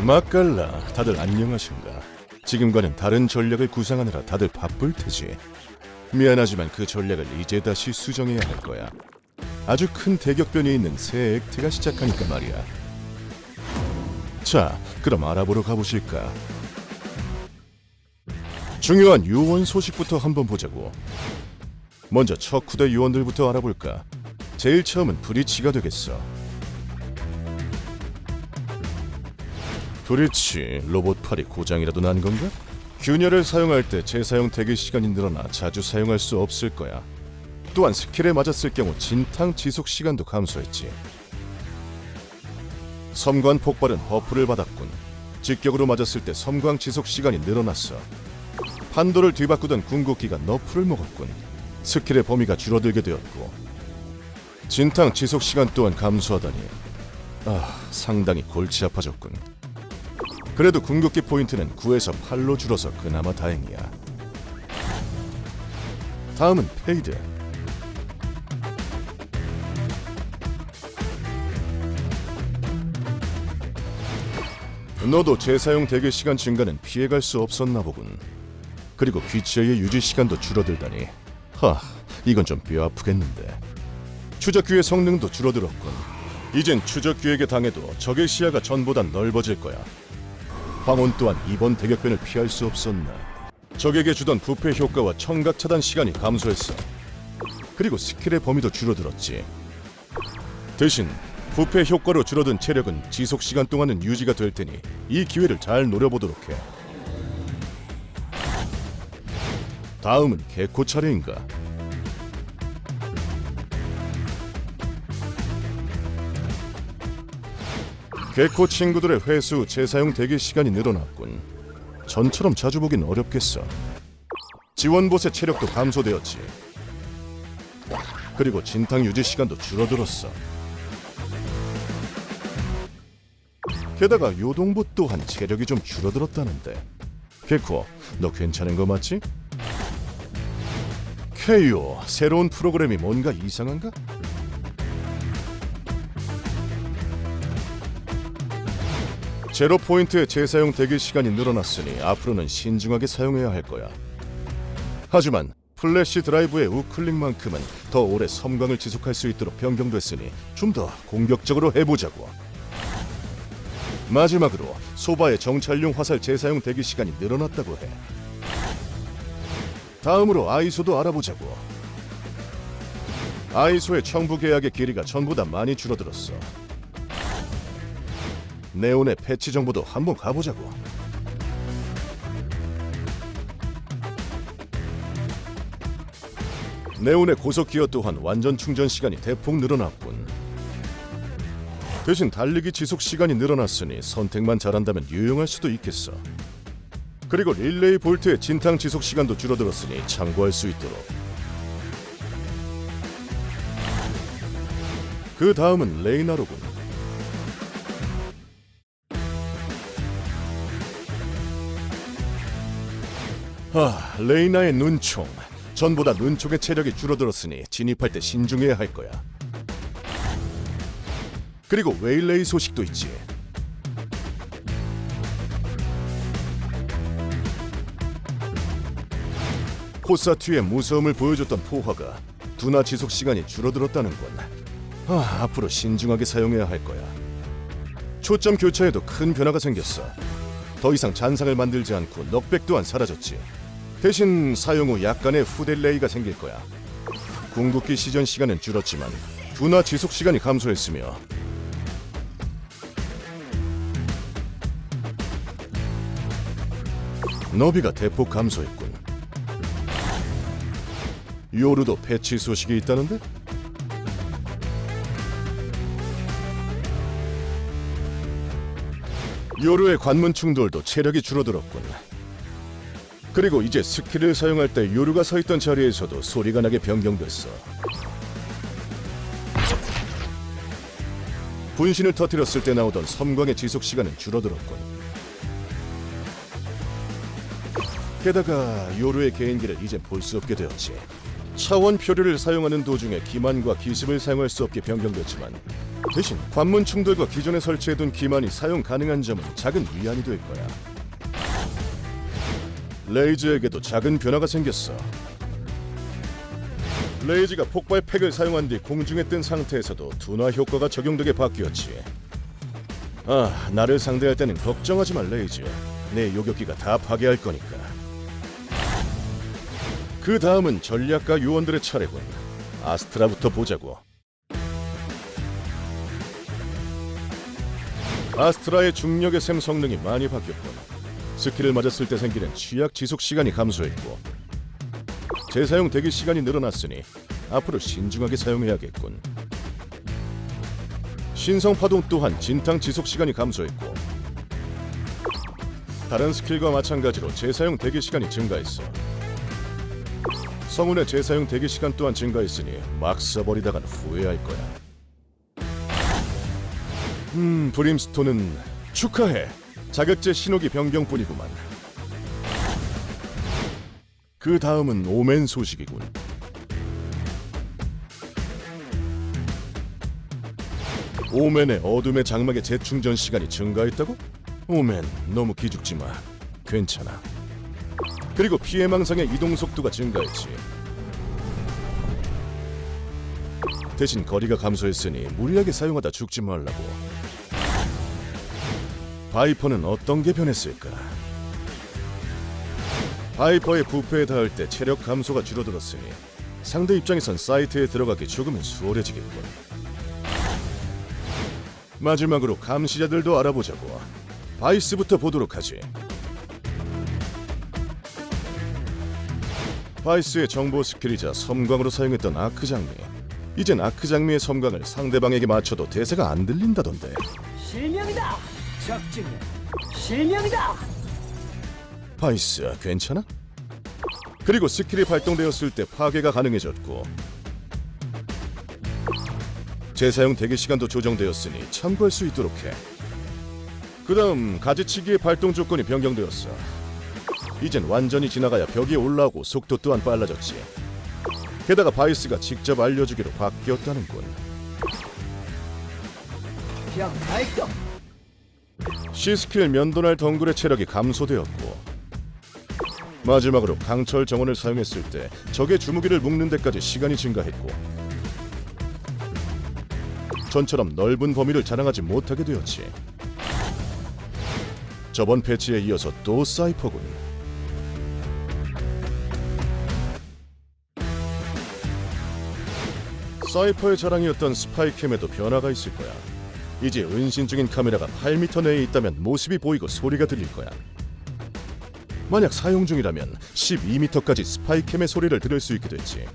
막갈라, 다들 안녕하신가? 지금과는 다른 전략을 구상하느라 다들 바쁠 테지. 미안하지만 그 전략을 이제 다시 수정해야 할 거야. 아주 큰 대격변이 있는 새 액트가 시작하니까 말이야. 자, 그럼 알아보러 가보실까? 중요한 요원 소식부터 한번 보자고. 먼저 척후대 요원들부터 알아볼까? 제일 처음은 브리치가 되겠어. 브리치, 로봇팔이 고장이라도 난 건가? 균열을 사용할 때 재사용 대기 시간이 늘어나 자주 사용할 수 없을 거야. 또한 스킬에 맞았을 경우 진탕 지속 시간도 감소했지. 섬광 폭발은 버프를 받았군. 직격으로 맞았을 때 섬광 지속 시간이 늘어났어. 판도를 뒤바꾸던 궁극기가 너프를 먹었군. 스킬의 범위가 줄어들게 되었고 진탕 지속 시간 또한 감소하다니 상당히 골치 아파졌군. 그래도 궁극기 포인트는 9에서 8로 줄어서 그나마 다행이야. 다음은 페이드. 너도 재사용 대기 시간 증가는 피해갈 수 없었나 보군. 그리고 귀체의 유지 시간도 줄어들다니. 이건 좀 뼈 아프겠는데. 추적귀의 성능도 줄어들었군. 이젠 추적귀에게 당해도 적의 시야가 전보다 넓어질 거야. 황혼 또한 이번 대격변을 피할 수 없었나. 적에게 주던 부패 효과와 청각 차단 시간이 감소했어. 그리고 스킬의 범위도 줄어들었지. 대신 부패 효과로 줄어든 체력은 지속 시간 동안은 유지가 될 테니 이 기회를 잘 노려보도록 해. 다음은 개코 차례인가? 개코 친구들의 회수 재사용 대기 시간이 늘어났군. 전처럼 자주 보긴 어렵겠어. 지원봇의 체력도 감소되었지. 그리고 진탕 유지 시간도 줄어들었어. 게다가 요동봇 또한 체력이 좀 줄어들었다는데. 개코, 너 괜찮은 거 맞지? 케이오, 새로운 프로그램이 뭔가 이상한가? 제로 포인트의 재사용 대기 시간이 늘어났으니 앞으로는 신중하게 사용해야 할 거야. 하지만 플래시 드라이브의 우클릭만큼은 더 오래 섬광을 지속할 수 있도록 변경됐으니 좀 더 공격적으로 해보자고. 마지막으로 소바의 정찰용 화살 재사용 대기 시간이 늘어났다고 해. 다음으로 아이소도 알아보자고. 아이소의 청부 계약의 길이가 전보다 많이 줄어들었어. 네온의 패치 정보도 한번 가보자고. 네온의 고속 기어 또한 완전 충전 시간이 대폭 늘어났군. 대신 달리기 지속 시간이 늘어났으니 선택만 잘한다면 유용할 수도 있겠어. 그리고 릴레이 볼트의 진탕 지속 시간도 줄어들었으니 참고할 수 있도록. 그 다음은 레이나로군. 레이나의 눈총. 전보다 눈총의 체력이 줄어들었으니 진입할 때 신중해야 할 거야. 그리고 웨일레이 소식도 있지. 코사투의 무서움을 보여줬던 포화가 두나 지속 시간이 줄어들었다는군. 앞으로 신중하게 사용해야 할 거야. 초점 교차에도 큰 변화가 생겼어. 더 이상 잔상을 만들지 않고 넉백 또한 사라졌지. 대신 사용 후 약간의 후딜레이가 생길 거야. 궁극기 시전 시간은 줄었지만 두나 지속 시간이 감소했으며 너비가 대폭 감소했군. 요루도 패치 소식이 있다는데? 요루의 관문 충돌도 체력이 줄어들었군. 그리고 이제 스킬을 사용할 때 요루가 서있던 자리에서도 소리가 나게 변경됐어. 분신을 터뜨렸을 때 나오던 섬광의 지속 시간은 줄어들었군. 게다가 요루의 개인기를 이젠 볼 수 없게 되었지. 차원 표류를 사용하는 도중에 기만과 기습을 사용할 수 없게 변경됐지만 대신 관문 충돌과 기존에 설치해둔 기만이 사용 가능한 점은 작은 위안이 될 거야. 레이즈에게도 작은 변화가 생겼어. 레이즈가 폭발 팩을 사용한 뒤 공중에 뜬 상태에서도 둔화 효과가 적용되게 바뀌었지. 아, 나를 상대할 때는 걱정하지 마, 레이즈. 내 요격기가 다 파괴할 거니까. 그 다음은 전략가 요원들의 차례군. 아스트라부터 보자고. 아스트라의 중력의 샘 성능이 많이 바뀌었군. 스킬을 맞았을 때 생기는 취약 지속 시간이 감소했고, 재사용 대기 시간이 늘어났으니 앞으로 신중하게 사용해야겠군. 신성 파동 또한 진탕 지속 시간이 감소했고, 다른 스킬과 마찬가지로 재사용 대기 시간이 증가했어. 성운의 재사용 대기 시간 또한 증가했으니 막 써버리다간 후회할 거야. 브림스톤은 축하해. 자격제 신호기 변경뿐이구만. 그 다음은 오멘 소식이군. 오멘의 어둠의 장막의 재충전 시간이 증가했다고? 오멘, 너무 기죽지 마. 괜찮아. 그리고 피해망상의 이동 속도가 증가했지. 대신 거리가 감소했으니 무리하게 사용하다 죽지 말라고. 바이퍼는 어떤 게 변했을까? 바이퍼의 부패에 닿을 때 체력 감소가 줄어들었으니 상대 입장에선 사이트에 들어가기 조금은 수월해지겠군. 마지막으로 감시자들도 알아보자고. 바이스부터 보도록 하지. 바이스의 정보 스킬이자 섬광으로 사용했던 아크 장미. 이젠 아크 장미의 섬광을 상대방에게 맞춰도 대사가 안 들린다던데. 실명이다. 적중해. 실명이다. 바이스, 괜찮아? 그리고 스킬이 발동되었을 때 파괴가 가능해졌고, 재사용 대기 시간도 조정되었으니 참고할 수 있도록 해. 그 다음 가지치기의 발동 조건이 변경되었어. 이젠 완전히 지나가야 벽에 올라오고 속도 또한 빨라졌지. 게다가 바이스가 직접 알려주기로 바뀌었다는군. 형 발동. C스킬 면도날 덩굴의 체력이 감소되었고, 마지막으로 강철 정원을 사용했을 때 적의 주무기를 묶는 데까지 시간이 증가했고, 전처럼 넓은 범위를 자랑하지 못하게 되었지. 저번 패치에 이어서 또 사이퍼군. 사이퍼의 자랑이었던 스파이캠에도 변화가 있을 거야. 이제 은신 중인 카메라가 8m 내에 있다면 모습이 보이고 소리가 들릴 거야. 만약 사용 중이라면 12m까지 스파이캠의 소리를 들을 수 있게 됐지.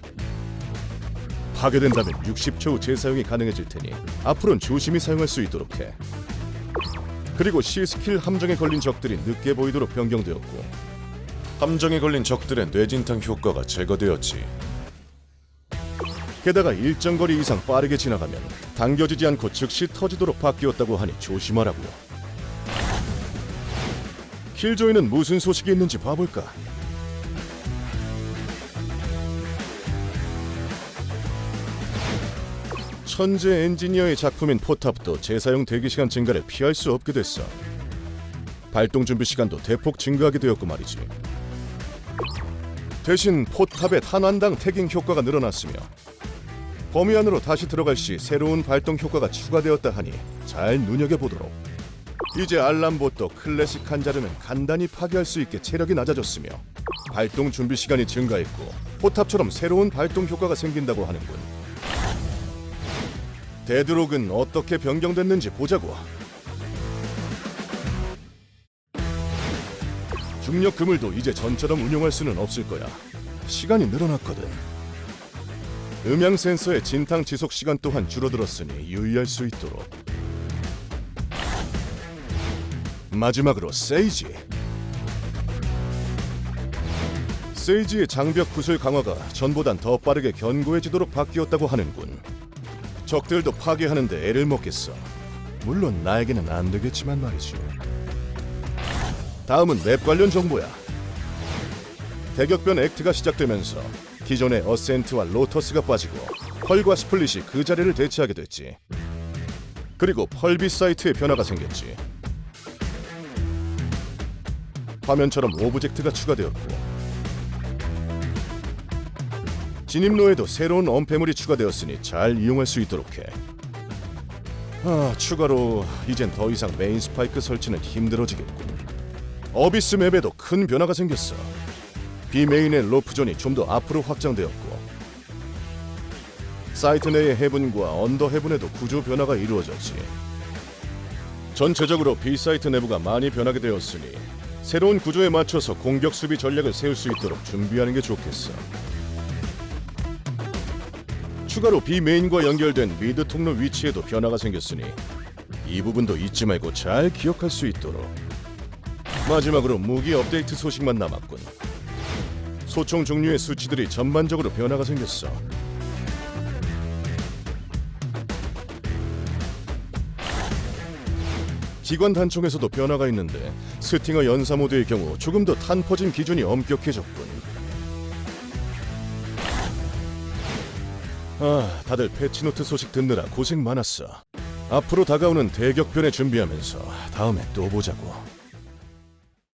파괴된다면 60초 후 재사용이 가능해질 테니 앞으로는 조심히 사용할 수 있도록 해. 그리고 C스킬 함정에 걸린 적들이 늦게 보이도록 변경되었고, 함정에 걸린 적들의 뇌진탕 효과가 제거되었지. 게다가 일정 거리 이상 빠르게 지나가면 당겨지지 않고 즉시 터지도록 바뀌었다고 하니 조심하라고요. 킬조이는 무슨 소식이 있는지 봐볼까? 천재 엔지니어의 작품인 포탑도 재사용 대기시간 증가를 피할 수 없게 됐어. 발동 준비 시간도 대폭 증가하게 되었고 말이지. 대신 포탑의 탄환당 태깅 효과가 늘어났으며, 범위 안으로 다시 들어갈 시 새로운 발동 효과가 추가되었다 하니 잘 눈여겨보도록. 이제 알람봇도 클래식 한자르는 간단히 파괴할 수 있게 체력이 낮아졌으며, 발동 준비 시간이 증가했고 포탑처럼 새로운 발동 효과가 생긴다고 하는군. 데드록은 어떻게 변경됐는지 보자고. 중력 그물도 이제 전처럼 운용할 수는 없을 거야. 시간이 늘어났거든. 음향 센서의 진탕 지속 시간 또한 줄어들었으니 유의할 수 있도록. 마지막으로 세이지. 세이지의 장벽 구슬 강화가 전보단 더 빠르게 견고해지도록 바뀌었다고 하는군. 적들도 파괴하는데 애를 먹겠어. 물론 나에게는 안 되겠지만 말이지. 다음은 맵 관련 정보야. 대격변 액트가 시작되면서 기존의 어센트와 로터스가 빠지고 펄과 스플릿이 그 자리를 대체하게 됐지. 그리고 펄비 사이트에 변화가 생겼지. 화면처럼 오브젝트가 추가되었고 진입로에도 새로운 언패물이 추가되었으니 잘 이용할 수 있도록 해. 추가로 이젠 더 이상 메인 스파이크 설치는 힘들어지겠군. 어비스 맵에도 큰 변화가 생겼어. 비메인의 로프존이 좀 더 앞으로 확장되었고 사이트 내의 해븐과 언더 해븐에도 구조 변화가 이루어졌지. 전체적으로 B사이트 내부가 많이 변하게 되었으니 새로운 구조에 맞춰서 공격 수비 전략을 세울 수 있도록 준비하는 게 좋겠어. 추가로 B메인과 연결된 미드 통로 위치에도 변화가 생겼으니 이 부분도 잊지 말고 잘 기억할 수 있도록. 마지막으로 무기 업데이트 소식만 남았군. 소총 종류의 수치들이 전반적으로 변화가 생겼어. 기관 단총에서도 변화가 있는데 스팅어 연사 모드의 경우 조금 더 탄 퍼짐 기준이 엄격해졌군. 다들 패치노트 소식 듣느라 고생 많았어. 앞으로 다가오는 대격변에 준비하면서 다음에 또 보자고.